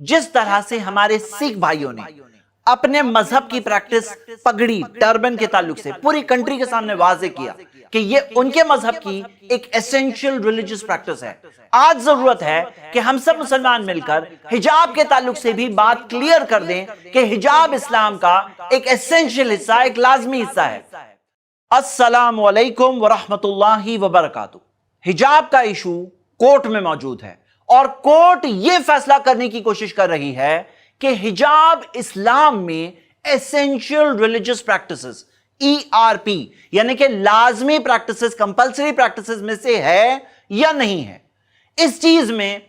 जिस तरह से हमारे सिख भाइयों ने अपने मजहब की प्रैक्टिस पगड़ी टर्बन के ताल्लुक से पूरी कंट्री के सामने वाजे किया कि ये उनके मजहब की एक एसेंशियल रिलीजियस प्रैक्टिस है, आज जरूरत है कि हम सब मुसलमान मिलकर हिजाब के ताल्लुक से भी बात क्लियर कर दें कि हिजाब इस्लाम का एक एसेंशियल हिस्सा, एक लाजमी हिस्सा है। अस्सलामु अलैकुम वरहमतुल्लाहि वबरकातुहू। हिजाब का इशू कोर्ट में मौजूद है और कोर्ट यह फैसला करने की कोशिश कर रही है कि हिजाब इस्लाम में एसेंशियल रिलीजियस प्रैक्टिसेस ERP यानी कि लाजमी प्रैक्टिसेस, कंपल्सरी प्रैक्टिसेस में से है या नहीं है। इस चीज में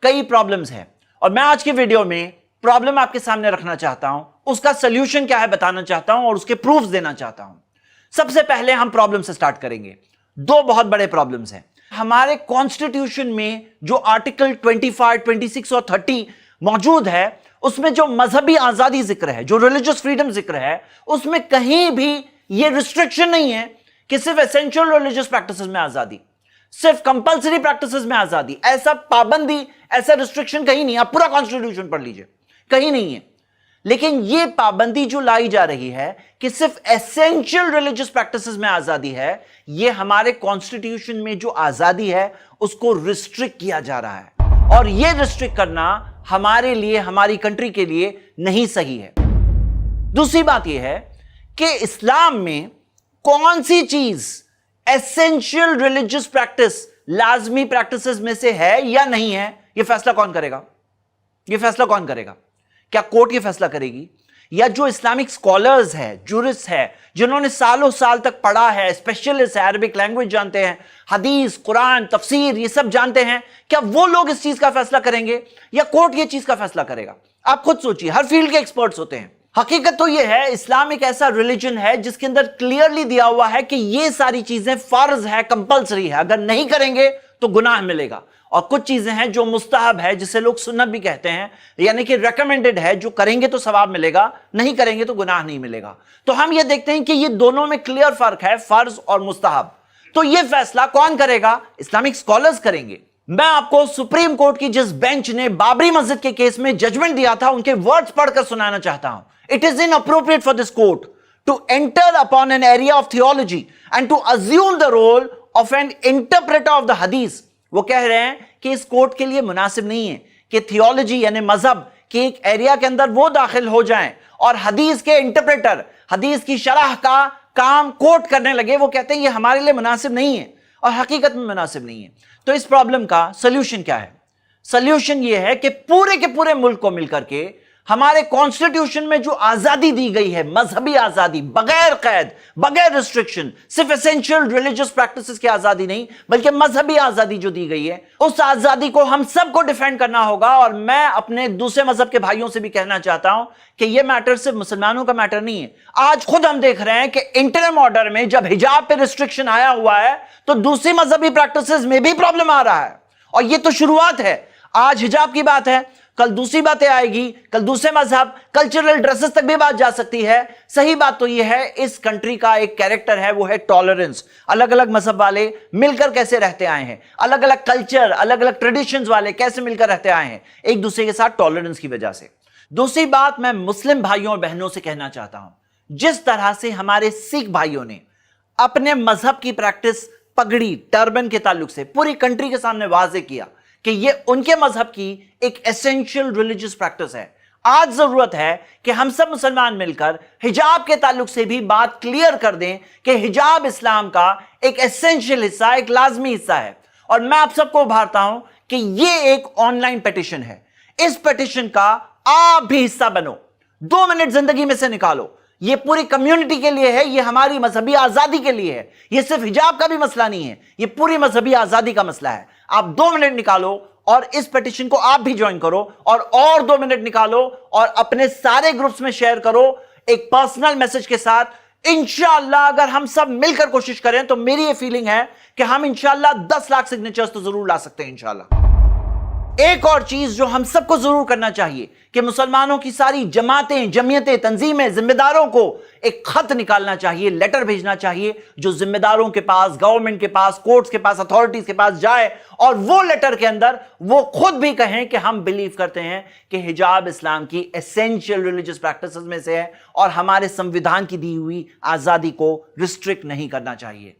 कई प्रॉब्लम्स हैं और मैं आज की वीडियो में प्रॉब्लम आपके सामने रखना चाहता हूं, उसका सोल्यूशन क्या है बताना चाहता हूं और उसके प्रूफ्स देना चाहता हूं। सबसे पहले हम प्रॉब्लम से स्टार्ट करेंगे। दो बहुत बड़े प्रॉब्लम्स हैं हमारे कॉन्स्टिट्यूशन में। जो आर्टिकल 25, 26 और 30 मौजूद है, उसमें जो मजहबी आजादी जिक्र है, जो रिलीजियस फ्रीडम जिक्र है, उसमें कहीं भी यह रिस्ट्रिक्शन नहीं है कि सिर्फ एसेंशियल रिलीजियस प्रैक्टिसेस में आजादी, सिर्फ कंपल्सरी प्रैक्टिसेस में आजादी। ऐसा पाबंदी, ऐसा रिस्ट्रिक्शन कहीं नहीं। आप पूरा कॉन्स्टिट्यूशन पढ़ लीजिए, कहीं नहीं है। लेकिन यह पाबंदी जो लाई जा रही है कि सिर्फ एसेंशियल रिलीजियस प्रैक्टिसेस में आजादी है, यह हमारे कॉन्स्टिट्यूशन में जो आजादी है उसको रिस्ट्रिक्ट किया जा रहा है और यह रिस्ट्रिक्ट करना हमारे लिए, हमारी कंट्री के लिए नहीं सही है। दूसरी बात यह है कि इस्लाम में कौन सी चीज एसेंशियल रिलीजियस प्रैक्टिस, लाजमी प्रैक्टिसेस में से है या नहीं है, यह फैसला कौन करेगा? यह फैसला कौन करेगा? क्या कोर्ट यह फैसला करेगी या जो इस्लामिक स्कॉलर्स है, जूरिस्ट है, जिन्होंने सालों साल तक पढ़ा है, स्पेशलिस्ट है, अरबिक लैंग्वेज जानते हैं, हदीस, कुरान, तफसीर ये सब जानते हैं, क्या वो लोग इस चीज का फैसला करेंगे या कोर्ट ये चीज का फैसला करेगा? आप खुद सोचिए, हर फील्ड के एक्सपर्ट्स होते हैं। हकीकत तो यह है, इस्लाम एक ऐसा रिलीजन है जिसके अंदर क्लियरली दिया हुआ है कि ये सारी चीजें फर्ज है, कंपल्सरी है, अगर नहीं करेंगे तो गुनाह मिलेगा। और कुछ चीजें हैं जो मुस्तहब है, जिसे लोग सुन्नत भी कहते हैं, यानी कि रेकमेंडेड है, जो करेंगे तो सवाब मिलेगा, नहीं करेंगे तो गुनाह नहीं मिलेगा। तो हम ये देखते हैं कि ये दोनों में क्लियर फर्क है, फर्ज और मुस्तहब। तो ये फैसला कौन करेगा? इस्लामिक स्कॉलर्स करेंगे। मैं आपको सुप्रीम कोर्ट की जिस बेंच ने बाबरी मस्जिद के केस में जजमेंट दिया था, उनके वर्ड्स पढ़कर सुनाना चाहता हूं। It is inappropriate for this court to enter upon an area of theology and to assume the role of an interpreter of the Hadith. वो कह रहे हैं कि इस कोर्ट के लिए मुनासिब नहीं है कि थियोलॉजी यानी मजहब के एक एरिया के अंदर वो दाखिल हो जाएं और हदीस के इंटरप्रेटर, हदीस की शरह का काम कोर्ट करने लगे। वो कहते हैं ये हमारे लिए मुनासिब नहीं है और हकीकत में मुनासिब नहीं है। तो इस प्रॉब्लम का सोल्यूशन क्या है? सोल्यूशन ये है कि पूरे के पूरे मुल्क को मिलकर के हमारे कॉन्स्टिट्यूशन में जो आजादी दी गई है, मजहबी आजादी, बगैर कैद, बगैर रिस्ट्रिक्शन, सिर्फ एसेंशियल रिलीजियस प्रैक्टिसेस की आजादी नहीं बल्कि मजहबी आजादी जो दी गई है, उस आजादी को हम सबको डिफेंड करना होगा। और मैं अपने दूसरे मजहब के भाइयों से भी कहना चाहता हूं कि यह मैटर सिर्फ मुसलमानों का मैटर नहीं है। आज खुद हम देख रहे हैं कि इंटरिम ऑर्डर में जब हिजाब पे रिस्ट्रिक्शन आया हुआ है तो दूसरी मजहबी प्रैक्टिसेस में भी प्रॉब्लम आ रहा है। और यह तो शुरुआत है। आज हिजाब की बात है, कल दूसरी बातें आएगी, कल दूसरे मजहब, कल्चरल ड्रेसेस तक भी बात जा सकती है। सही बात तो यह है, इस कंट्री का एक कैरेक्टर है, वो है टॉलरेंस। अलग अलग मजहब वाले मिलकर कैसे रहते आए हैं, अलग अलग कल्चर, अलग अलग ट्रेडिशंस वाले कैसे मिलकर रहते आए हैं, एक दूसरे के साथ टॉलरेंस की वजह से। दूसरी बात मैं मुस्लिम भाइयों और बहनों से कहना चाहता हूं, जिस तरह से हमारे सिख भाइयों ने अपने मजहब की प्रैक्टिस पगड़ी टर्बन के ताल्लुक से पूरी कंट्री के सामने वाजे किया कि यह उनके मजहब की एक एसेंशियल रिलीजियस प्रैक्टिस है, आज जरूरत है कि हम सब मुसलमान मिलकर हिजाब के ताल्लुक से भी बात क्लियर कर दें कि हिजाब इस्लाम का एक एसेंशियल हिस्सा, एक लाजमी हिस्सा है। और मैं आप सबको उभारता हूं कि यह एक ऑनलाइन पिटीशन है। इस पिटीशन का आप भी हिस्सा बनो, 2 मिनट जिंदगी में से निकालो। यह पूरी कम्युनिटी के लिए है, यह हमारी मजहबी आजादी के लिए है। यह सिर्फ हिजाब का भी मसला नहीं है, यह पूरी मजहबी आजादी का मसला है। आप 2 मिनट निकालो और इस पिटीशन को आप भी ज्वाइन करो और 2 मिनट निकालो और अपने सारे ग्रुप्स में शेयर करो एक पर्सनल मैसेज के साथ। इंशाअल्लाह अगर हम सब मिलकर कोशिश करें तो मेरी ये फीलिंग है कि हम इंशाअल्लाह 10 लाख सिग्नेचर्स तो जरूर ला सकते हैं इंशाअल्लाह। ایک اور چیز جو ہم سب کو ضرور کرنا چاہیے کہ مسلمانوں کی ساری جماعتیں، جمعیتیں، تنظیمیں، ذمہ داروں کو ایک خط نکالنا چاہیے، لیٹر بھیجنا چاہیے جو ذمہ داروں کے پاس، گورنمنٹ کے پاس، کورٹس کے پاس، اتھارٹیز کے پاس جائے، اور وہ لیٹر کے اندر وہ خود بھی کہیں کہ ہم بلیو کرتے ہیں کہ حجاب اسلام کی ایسینشیل ریلیجس پریکٹسز میں سے ہے اور ہمارے سمویدھان کی دی ہوئی آزادی کو ریسٹرکٹ نہیں کرنا چاہیے۔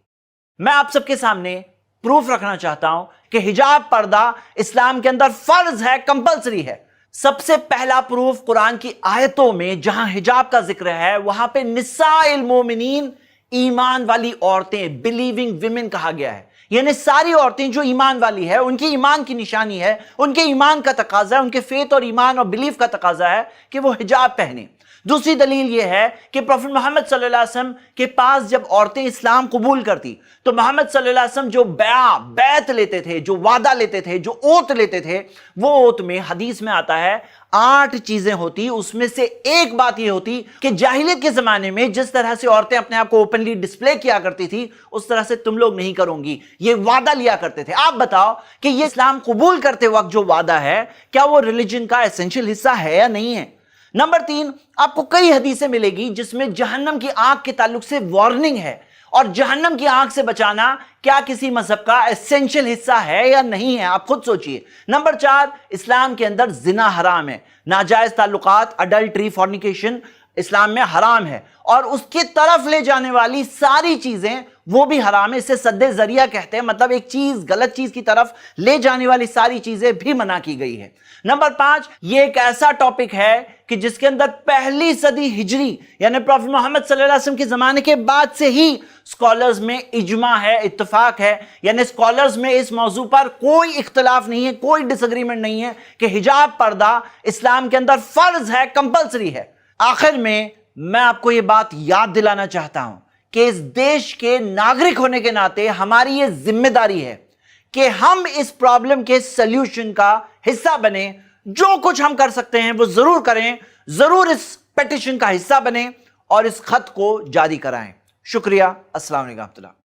میں آپ سب کے سامنے پروف رکھنا چاہتا ہوں کہ حجاب پردہ اسلام کے اندر فرض ہے، کمپلسری ہے۔ سب سے پہلا پروف قرآن کی آیتوں میں جہاں حجاب کا ذکر ہے وہاں پہ نساء المومنین، ایمان والی عورتیں، بلیونگ ویمن کہا گیا ہے، یعنی ساری عورتیں جو ایمان والی ہے، ان کی ایمان کی نشانی ہے، ان کے ایمان کا تقاضا ہے، ان کے فیت اور ایمان اور بلیف کا تقاضا ہے کہ وہ حجاب پہنیں۔ دوسری دلیل یہ ہے کہ پروفٹ محمد صلی اللہ علیہ وسلم کے پاس جب عورتیں اسلام قبول کرتی تو محمد صلی اللہ علیہ وسلم جو بیعت لیتے تھے، جو وعدہ لیتے تھے، جو اوت لیتے تھے، وہ اوت میں حدیث میں آتا ہے 8 چیزیں ہوتی، اس میں سے ایک بات یہ ہوتی کہ جاہلیت کے زمانے میں جس طرح سے عورتیں اپنے آپ کو اوپنلی ڈسپلے کیا کرتی تھی اس طرح سے تم لوگ نہیں کرو گی، یہ وعدہ لیا کرتے تھے۔ آپ بتاؤ کہ یہ اسلام قبول کرتے وقت جو وعدہ ہے کیا وہ ریلیجن کا ایسنشل حصہ ہے یا نہیں ہے؟ نمبر 3، آپ کو کئی حدیثیں ملے گی جس میں جہنم کی آگ کے تعلق سے وارننگ ہے، اور جہنم کی آگ سے بچانا کیا کسی مذہب کا ایسنشل حصہ ہے یا نہیں ہے؟ آپ خود سوچئے۔ نمبر 4، اسلام کے اندر زنا حرام ہے، ناجائز تعلقات، اڈلٹری، فورنیکیشن اسلام میں حرام ہے، اور اس کی طرف لے جانے والی ساری چیزیں وہ بھی حرام ہے، اسے سد ذریعہ کہتے ہیں، مطلب ایک چیز غلط چیز کی طرف لے جانے والی ساری چیزیں بھی منع کی گئی ہے۔ نمبر 5، یہ ایک ایسا ٹاپک ہے کہ جس کے اندر پہلی صدی ہجری یعنی پروفٹ محمد صلی اللہ علیہ وسلم کے زمانے کے بعد سے ہی سکولرز میں اجماع ہے، اتفاق ہے، یعنی سکولرز میں اس موضوع پر کوئی اختلاف نہیں ہے، کوئی ڈس ایگریمنٹ نہیں ہے کہ حجاب پردہ اسلام کے اندر فرض ہے، کمپلسری ہے۔ آخر میں آپ کو یہ بات یاد دلانا چاہتا ہوں کہ اس دیش کے ناگرک ہونے کے ناطے ہماری یہ ذمہ داری ہے کہ ہم اس پرابلم کے سلیوشن کا حصہ بنیں، جو کچھ ہم کر سکتے ہیں وہ ضرور کریں، ضرور اس پیٹیشن کا حصہ بنیں اور اس خط کو جاری کرائیں۔ شکریہ، السلام علیکم ورحمۃ اللہ۔